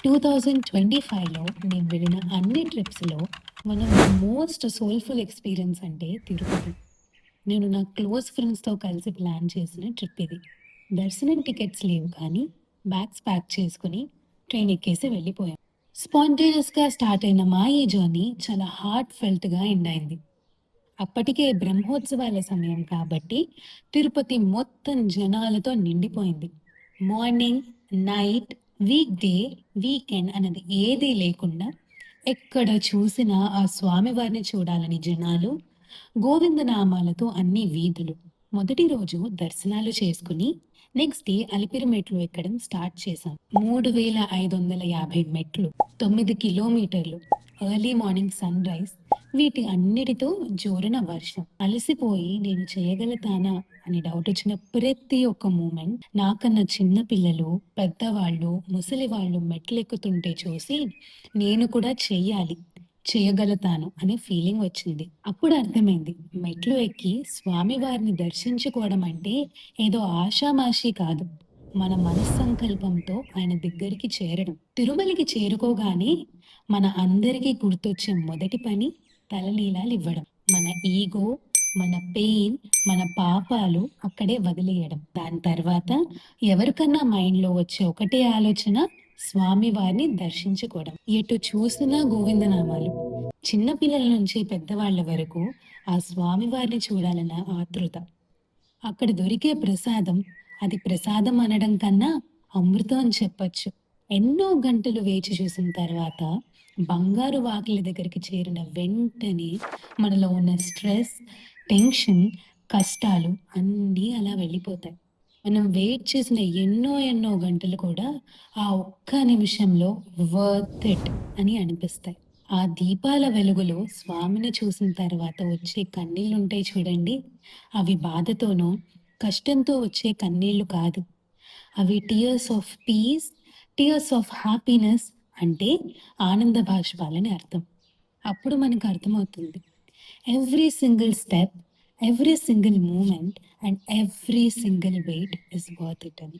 2025లో నేను వెళ్ళిన అన్ని ట్రిప్స్‌లో one of the most soulful experience అంటే తిరుపతి. నేను నా క్లోజ్ ఫ్రెండ్స్‌తో కలిసి ప్లాన్ చేసిన ట్రిప్ ఇది. దర్శనం టికెట్స్ లేవు కానీ బ్యాగ్స్ ప్యాక్ చేసుకొని ట్రైన్ ఎక్కేసి వెళ్ళిపోయాం. స్పాంటేనియస్‌గా స్టార్ట్ అయిన మా ఈ జర్నీ చాలా హార్ట్ ఫెల్ట్‌గా ఎండ్ అయింది. అప్పటికే బ్రహ్మోత్సవాల సమయం కాబట్టి తిరుపతి మొత్తం జనాలతో నిండిపోయింది. Morning, night, week day, weekend అన్నది ఏదీ లేకుండా ఎక్కడ చూసినా ఆ స్వామివారిని చూడాలని జనాలు, గోవిందనామాలతో అన్ని వీధులు. మొదటి రోజు దర్శనాలు చేసుకుని నెక్స్ట్ డే అలిపిరి మెట్లు ఎక్కడం స్టార్ట్ చేశాం. 3550 మెట్లు, 9 కిలోమీటర్లు, ఎర్లీ మార్నింగ్ సన్‌రైజ్, వీటి అన్నిటితో జోరున వర్షం. అలసిపోయి నేను చేయగలుగుతానా అని డౌటొచ్చిన ప్రతి ఒక్క మూమెంట్ నాకన్నా చిన్న పిల్లలు, పెద్దవాళ్ళు, ముసలివాళ్ళు మెట్లెక్కుతుంటే చూసి నేను కూడా చెయ్యాలి, చేయగలుగుతాను అనే ఫీలింగ్ వచ్చింది. అప్పుడు అర్థమైంది మెట్లు ఎక్కి స్వామివారిని దర్శించుకోవడం అంటే ఏదో ఆషామాషీ కాదు. మన మనస్సంకల్పంతో ఆయన దగ్గరికి చేరడం. తిరుమలకి చేరుకోగానే మన అందరికీ గుర్తొచ్చే మొదటి పని తలనీలాలివ్వడం. మన ఈగో, మన పెయిన్, మన పాపాలు అక్కడే వదిలేయడం. దాని తర్వాత ఎవరికన్నా మైండ్‌లో వచ్చే ఒకటే ఆలోచన స్వామివారిని దర్శించుకోవడం. ఎటు చూసినా గోవిందనామాలు. చిన్న పిల్లల నుంచి పెద్దవాళ్ళ వరకు ఆ స్వామివారిని చూడాలన్న ఆతృత. అక్కడ దొరికే ప్రసాదం, అది ప్రసాదం అనడం కన్నా అమృతం అని చెప్పొచ్చు. ఎన్నో గంటలు వేచి చూసిన తర్వాత బంగారు వాకిలి దగ్గరికి చేరిన వెంటనే మనలో ఉన్న స్ట్రెస్, టెన్షన్, కష్టాలు అన్నీ అలా వెళ్ళిపోతాయి. మనం వెయిట్ చేసిన ఎన్నో ఎన్నో గంటలు కూడా ఆ ఒక్క నిమిషంలో వర్త్ ఇట్ అని అనిపిస్తాయి. ఆ దీపాల వెలుగులో స్వామిని చూసిన తర్వాత వచ్చే కన్నీళ్లుంటాయి చూడండి. అవి బాధతోనో, కష్టంతో వచ్చే కన్నీళ్లు కాదు. అవి tears of peace, tears of happiness, అంటే ఆనంద బాష్పాలని అర్థం. అప్పుడు మనకు అర్థమవుతుంది. Every single step, every single moment and every single wait is worth it అని.